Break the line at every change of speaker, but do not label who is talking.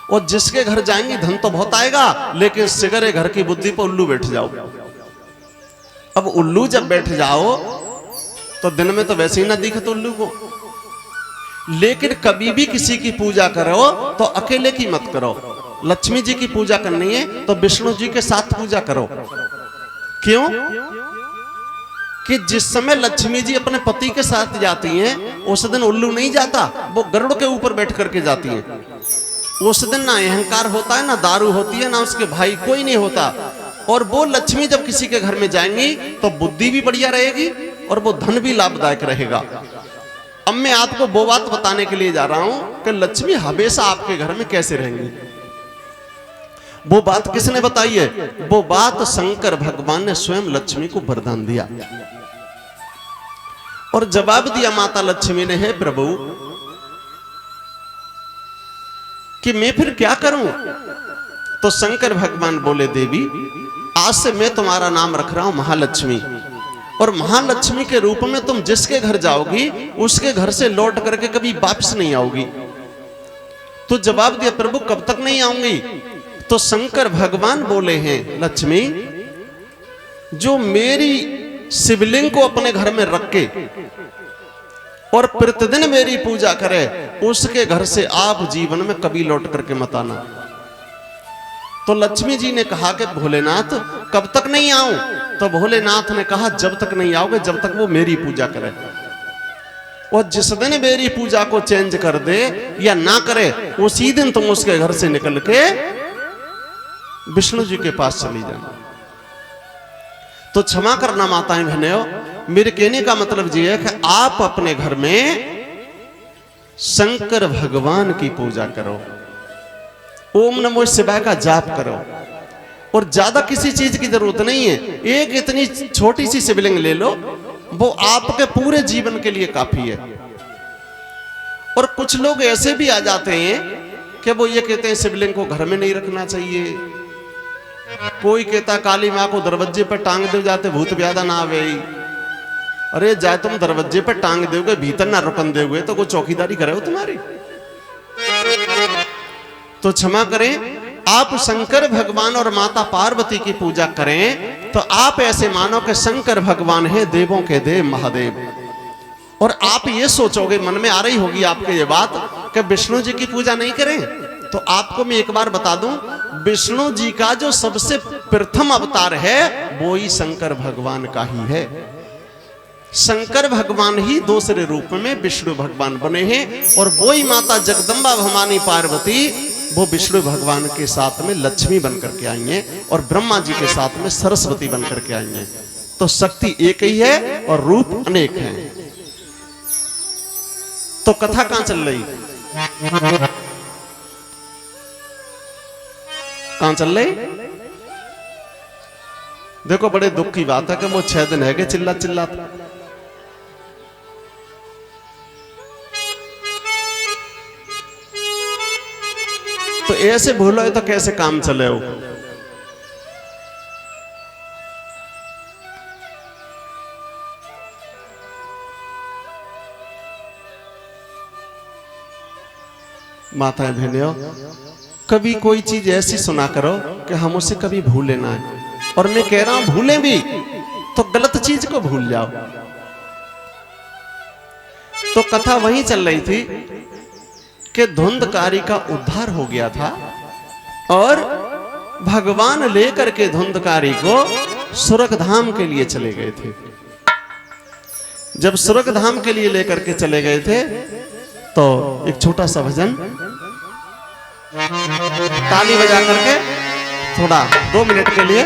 और जिसके घर जाएंगी धन तो बहुत आएगा, लेकिन सिगरे घर की बुद्धि पर उल्लू बैठ जाओ। अब उल्लू जब बैठ जाओ तो दिन में तो वैसे ही ना दिखे तो उल्लू को, लेकिन कभी भी किसी की पूजा करो तो अकेले की मत करो। लक्ष्मी जी की पूजा करनी है तो विष्णु जी के साथ पूजा करो। क्यों? कि जिस समय लक्ष्मी जी अपने पति के साथ जाती हैं उस दिन उल्लू नहीं जाता, वो गरुड़ के ऊपर बैठ करके जाती हैं। उस दिन ना अहंकार होता है, ना दारू होती है, ना उसके भाई, कोई नहीं होता। और वो लक्ष्मी जब किसी के घर में जाएंगी तो बुद्धि भी बढ़िया रहेगी और वो धन भी लाभदायक रहेगा। अब मैं आपको वो बात बताने के लिए जा रहा हूं कि लक्ष्मी हमेशा आपके घर में कैसे रहेंगी। वो बात किसने बताई है? वो बात शंकर भगवान ने स्वयं लक्ष्मी को वरदान दिया और जवाब दिया माता लक्ष्मी ने, है प्रभु कि मैं फिर क्या करूं? तो शंकर भगवान बोले, देवी आज से मैं तुम्हारा नाम रख रहा हूं महालक्ष्मी, और महालक्ष्मी के रूप में तुम जिसके घर जाओगी उसके घर से लौट करके कभी वापस नहीं आओगी। तो जवाब दिया, प्रभु कब तक नहीं आऊंगी? तो शंकर भगवान बोले हैं, लक्ष्मी जो मेरी शिवलिंग को अपने घर में रख के और प्रतिदिन मेरी पूजा करे उसके घर से आप जीवन में कभी लौट करके मत आना। तो लक्ष्मी जी ने कहा कि भोलेनाथ कब तक नहीं आऊं? तो भोलेनाथ ने कहा जब तक नहीं आओगे जब तक वो मेरी पूजा करे, और जिस दिन मेरी पूजा को चेंज कर दे या ना करे उसी दिन तुम उसके घर से निकल के विष्णु जी के पास चली जाना। तो क्षमा करना माताएं बहनों, मेरे कहने का मतलब ये है कि आप अपने घर में शंकर भगवान की पूजा करो, ओम नमो शिवाय का जाप करो, और ज्यादा किसी चीज की जरूरत नहीं है। एक इतनी छोटी सी शिवलिंग ले लो, वो आपके पूरे जीवन के लिए काफी है। और कुछ लोग ऐसे भी आ जाते हैं कि वो ये कहते हैं शिवलिंग को घर में नहीं रखना चाहिए। कोई कहता काली माँ को दरवाजे पर टांग दे जाते भूत ब्यादा ना आवे। अरे जाए तुम दरवाजे पर टांग दोगे भीतर ना रुकन दोगे तो कोई चौकीदारी करे हो तुम्हारी? तो क्षमा करें, आप शंकर भगवान और माता पार्वती की पूजा करें तो आप ऐसे मानो कि शंकर भगवान है देवों के देव महादेव। और आप ये सोचोगे, मन में आ रही होगी आपके ये बात कि विष्णु जी की पूजा नहीं करें। तो आपको मैं एक बार बता दूं, विष्णु जी का जो सबसे प्रथम अवतार है वो ही शंकर भगवान का ही है। शंकर भगवान ही दूसरे रूप में विष्णु भगवान बने हैं, और वो ही माता जगदम्बा भवानी पार्वती वो विष्णु भगवान के साथ में लक्ष्मी बनकर के आई हैं, और ब्रह्मा जी के साथ में सरस्वती बनकर के आई हैं। तो शक्ति एक ही है और रूप अनेक हैं। तो कथा कहां चल रही? कहां चल रही? देखो बड़े दुख की बात है कि वो 6 दिन है कि चिल्ला चिल्ला। तो ऐसे भूलो तो कैसे काम चले हो? माताएं बहनियों, कभी कोई चीज ऐसी सुना करो कि हम उसे कभी भूले ना है। और मैं कह रहा हूं भूलें भी तो गलत चीज को भूल जाओ। तो कथा वहीं चल रही थी कि धुंधकारी का उद्धार हो गया था, और भगवान लेकर के धुंधकारी को स्वर्गधाम के लिए चले गए थे। जब स्वर्गधाम के लिए लेकर के चले गए थे तो एक छोटा सा भजन ताली बजा करके थोड़ा 2 मिनट के लिए